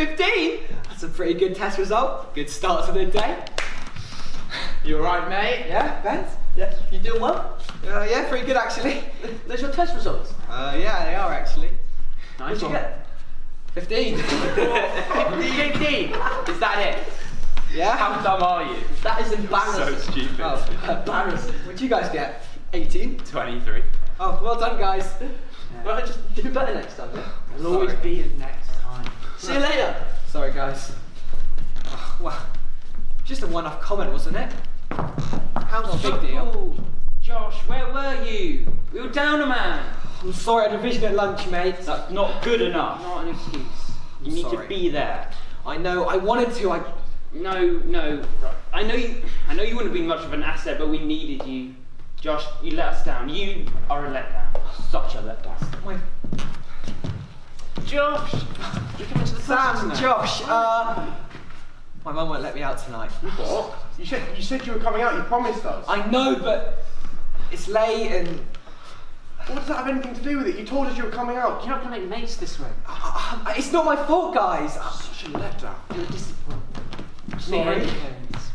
15? That's a pretty good test result. Good start to the day. You alright, mate? Yeah, Ben? Yeah. You doing well? Yeah, pretty good actually. There's your test results. Yeah, they are actually. Nice. What'd you get? 15. 15? Is that it? Yeah? How dumb are you? That is embarrassing. So stupid. Oh, Embarrassing. what'd you guys get? 18? 23. Oh, well done guys. Well, just do better next time, yeah? There'll always Sorry. be a next time. See you later. Sorry guys. Oh, well, just a one-off comment, wasn't it? How's a big deal? Oh, Josh, where were you? We were down a man. I'm sorry, I had a vision at lunch, mate. That's not good enough. Not an excuse. You need Sorry. to be there. I know, I wanted to, No. Right. I know you wouldn't have been much of an asset, but we needed you. Josh, you let us down. You are a letdown. Such a letdown. My... Josh! You come into the Sam, Josh, my mum won't let me out tonight. What? You said you were coming out, you promised us. I know, but it's late and... What does that have anything to do with it? You told us you were coming out. You're not going to make mates this way. It's not my fault, guys. Such a letdown. You're a disappointment. Sorry. Parents.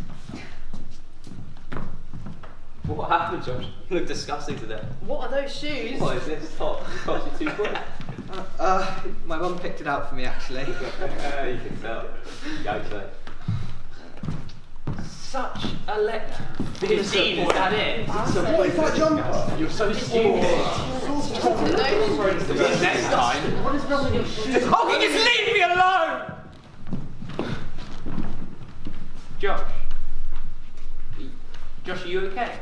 What happened, Josh? You look disgusting today. What are those shoes? What is it? Just hot. It cost you £2. My mum picked it out for me, actually. You can tell. Yikes, mate. Such a letdown. 15, is that it? What is that jumper? You're so stupid. Next time. What is wrong with your shoes? Oh, can you just leave me alone? Josh, are you okay?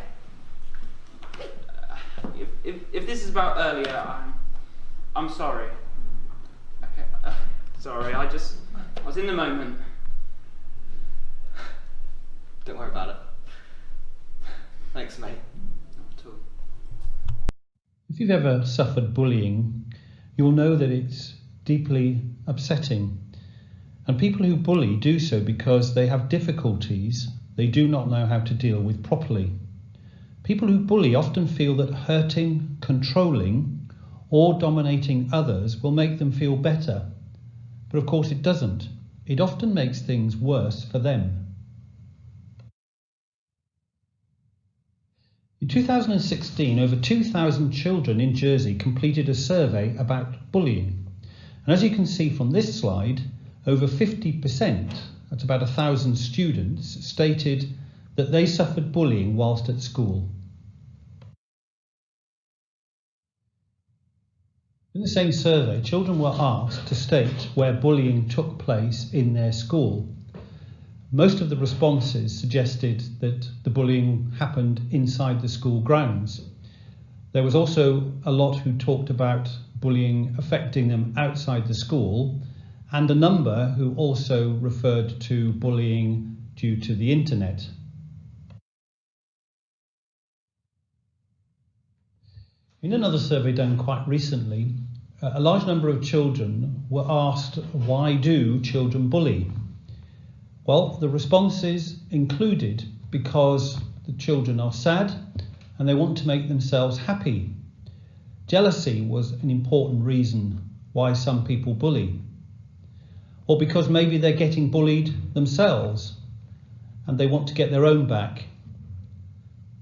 If this is about earlier, I'm sorry. Okay, sorry. I was in the moment. Don't worry about it. Thanks, mate. Not at all. If you've ever suffered bullying, you'll know that it's deeply upsetting. And people who bully do so because they have difficulties they do not know how to deal with properly. People who bully often feel that hurting, controlling, or dominating others will make them feel better. But of course it doesn't. It often makes things worse for them. In 2016, over 2,000 children in Jersey completed a survey about bullying. And as you can see from this slide, over 50%, that's about 1,000 students, stated that they suffered bullying whilst at school. In the same survey, children were asked to state where bullying took place in their school. Most of the responses suggested that the bullying happened inside the school grounds. There was also a lot who talked about bullying affecting them outside the school, and a number who also referred to bullying due to the internet. In another survey done quite recently, a large number of children were asked, why do children bully? Well, the responses included because the children are sad and they want to make themselves happy. Jealousy was an important reason why some people bully. Or because maybe they're getting bullied themselves and they want to get their own back.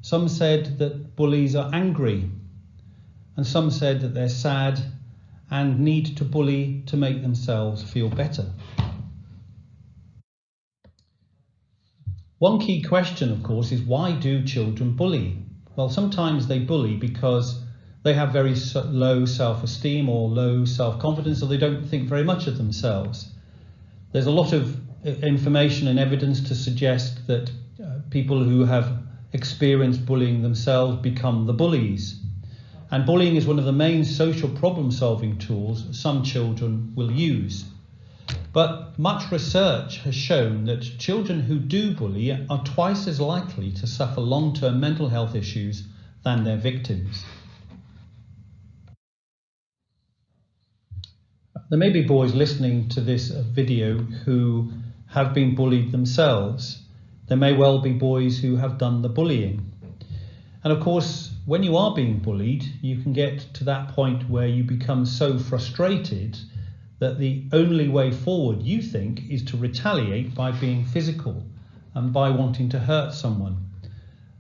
Some said that bullies are angry, and some said that they're sad and need to bully to make themselves feel better. One key question, of course, is why do children bully? Well, sometimes they bully because they have very low self-esteem or low self-confidence, or they don't think very much of themselves. There's a lot of information and evidence to suggest that people who have experienced bullying themselves become the bullies. And bullying is one of the main social problem-solving tools some children will use. But much research has shown that children who do bully are twice as likely to suffer long-term mental health issues than their victims. There may be boys listening to this video who have been bullied themselves. There may well be boys who have done the bullying. And of course, when you are being bullied, you can get to that point where you become so frustrated that the only way forward, you think, is to retaliate by being physical and by wanting to hurt someone.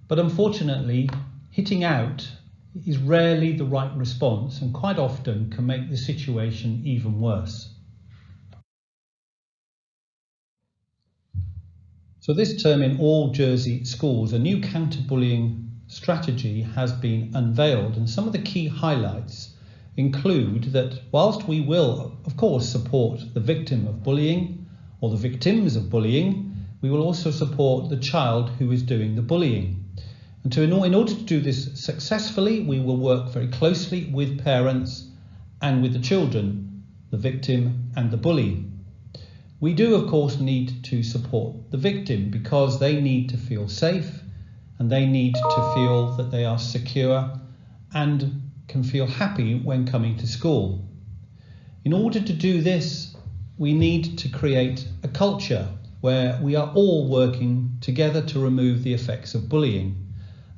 But unfortunately, hitting out is rarely the right response and quite often can make the situation even worse. So this term in all Jersey schools, a new counter-bullying strategy has been unveiled, and some of the key highlights include that whilst we will, of course, support the victim of bullying or the victims of bullying, we will also support the child who is doing the bullying. And in order to do this successfully, we will work very closely with parents and with the children, the victim and the bully. We do, of course, need to support the victim because they need to feel safe and they need to feel that they are secure and can feel happy when coming to school. In order to do this, we need to create a culture where we are all working together to remove the effects of bullying.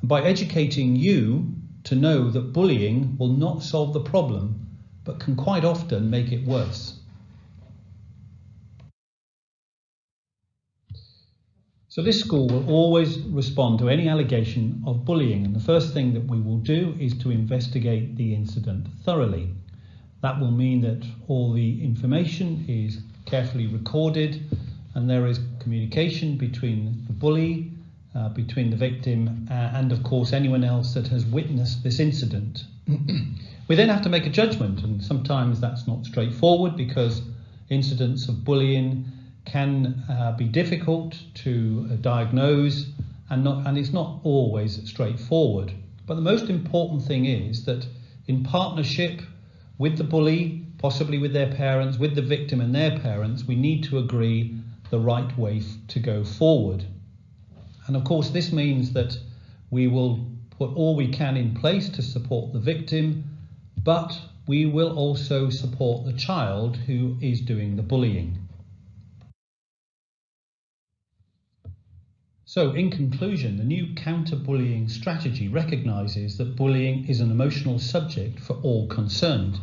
And by educating you to know that bullying will not solve the problem, but can quite often make it worse. So this school will always respond to any allegation of bullying, and the first thing that we will do is to investigate the incident thoroughly. That will mean that all the information is carefully recorded and there is communication between the bully, between the victim and of course anyone else that has witnessed this incident. We then have to make a judgment, and sometimes that's not straightforward because incidents of bullying can be difficult to diagnose and it's not always straightforward. But the most important thing is that in partnership with the bully, possibly with their parents, with the victim and their parents, we need to agree the right way to go forward. And of course this means that we will put all we can in place to support the victim, but we will also support the child who is doing the bullying. So in conclusion, the new counter-bullying strategy recognises that bullying is an emotional subject for all concerned.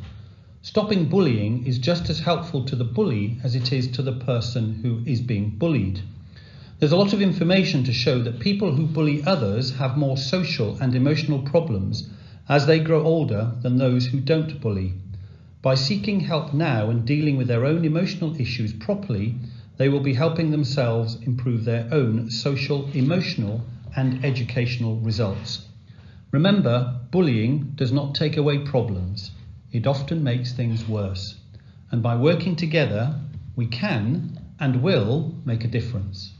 Stopping bullying is just as helpful to the bully as it is to the person who is being bullied. There's a lot of information to show that people who bully others have more social and emotional problems as they grow older than those who don't bully. By seeking help now and dealing with their own emotional issues properly, they will be helping themselves improve their own social, emotional and educational results. Remember, bullying does not take away problems. It often makes things worse. And by working together, we can and will make a difference.